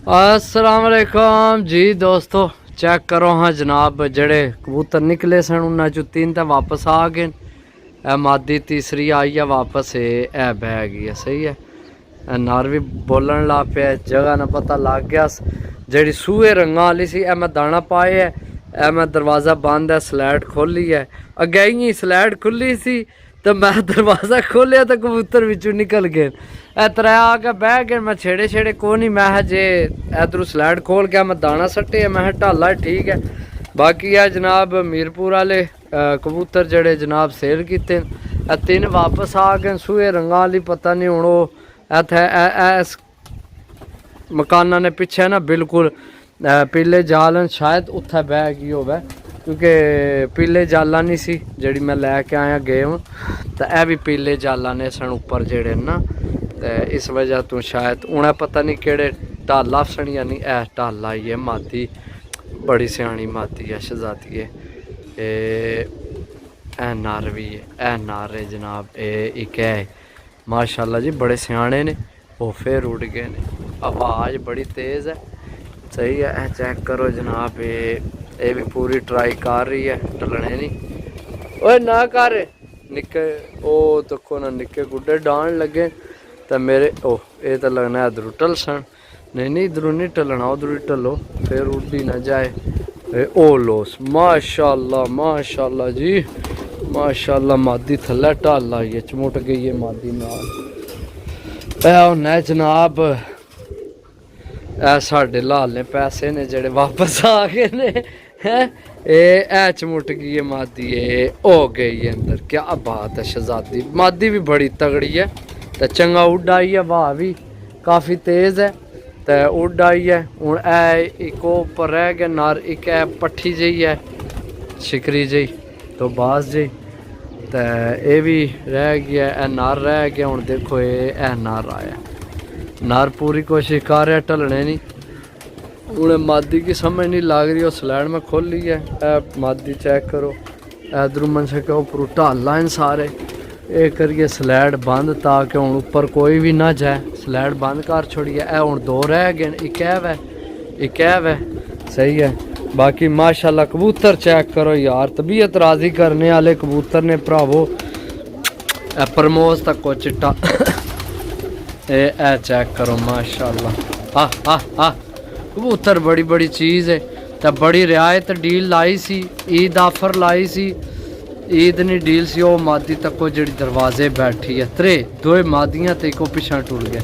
अस्सलाम वालेकुम जी दोस्तों, चेक करो हाँ जनाब, जड़े कबूतर निकले सन उन्होंने चो 3 तो वापस आ गए। ए मादी तीसरी आई है वापस, ए बह गई है। सही है, नर भी बोलन लग पे, जगह ना पता लग गया। जी सूहे रंगा वाली सी, ए मैं दाना पाए है, ए मैं दरवाज़ा बंद है, स्लैड खोली है। अगे ही स्लैड खुली सी तो मैं दरवाज़ा खोलिया तो कबूतर बिचों निकल गए। ए त्रै आके बह गए, मैं छेड़े छेड़े को नहीं, मैं जे इधरों स्लैड खोल गया, मैं दाना सट्टे, मैं ढाला ठीक है। बाकी है जनाब मीरपुर वाले कबूतर जड़े जनाब सेल किते, 3 वापस आ गए सूहे रंगा वाली। पता नहीं हूँ इस मकाना ने पिछे ना बिल्कुल पीले जाल शायद उत्थे बह गई होवे, क्योंकि पीले जाला नहीं सी जी मैं लैके आया गए हूँ, तो यह भी पीले जाला ने सन उपर जड़े ना, तो इस वजह तो शायद उन्हें पता नहीं कि ढाला सनी या नहीं। ऐ ढाला ही है, मादी बड़ी सियानी मादी है, शहजादी है। ए नर भी है, ए नर है जनाब, एक है माशाल्लाह जी, बड़े सियाने ने। वो फिर उड़ गए ने, आवाज़ बड़ी तेज़ है। सही है, चेक करो जनाब, ये भी पूरी ट्राई कर रही है, टलने नहीं। ओए ना कर निक्के, ओ देखो ना निक्के गुड्डे डान लगे तो मेरे, ओह ये तो लगना इधरों टल सन। नहीं इधरों नहीं टलना, उधरों ही टलो, फिर उड़ी ना जाए। ओ लोस माशाल्लाह माशाल्लाह जी, माशाल्लाह मादी थल्ले ढाल आई है, चमुट गई है मादी नाल। जनाब साढ़े लाल ने पैसे ने जड़े वापस आ गए ने, हैं चमुट गई है मादी, हो गई है अंदर। क्या बात है, शहजादी मादी भी बड़ी तगड़ी है, तो चंगा उड़ आई है, वाह भी काफ़ी तेज़ है, तो उड़ आई है। हूँ एक उपर रह गया नर, एक पट्ठी जी है शिकरी जी, तो बास जी, तो ये भी रह गया, नर रह गया। हूँ देखो ये नर आया, नर पूरी कोशिश कर रहा ढलने नहीं। उन्हें मादी की समझ नहीं लग रही, और स्लैड में खोली है। मादी चेक करो, इधरों मन सके उपर ढाला इन सारे, ये करिए स्लैड बंद ताकि हूँ उपर कोई भी ना जाए। स्लैड बंद कर छोड़िए। हूँ 2 रह गए, एक है सही है। बाकी माशाल्लाह कबूतर चेक करो यार, तबीयत राजी करने वाले कबूतर ने भरावो। प्रमोद तक को चिट्टा ए चेक करो माशाल्लाह। कबूतर बड़ी बड़ी चीज़ है, तो बड़ी रियायत डील लाई सी, ईद आफर लाई सी, ईद नहीं डील सी। वो मादी तक को जी दरवाजे बैठी है, 2 मादियाँ तो एक पिछा टुर गया।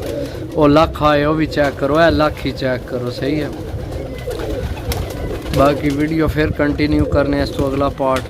वो लख आए, वो भी चेक करो, है लख ही चेक करो। सही है, बाकी वीडियो फिर कंटिन्यू करने इस तो अगला पार्ट।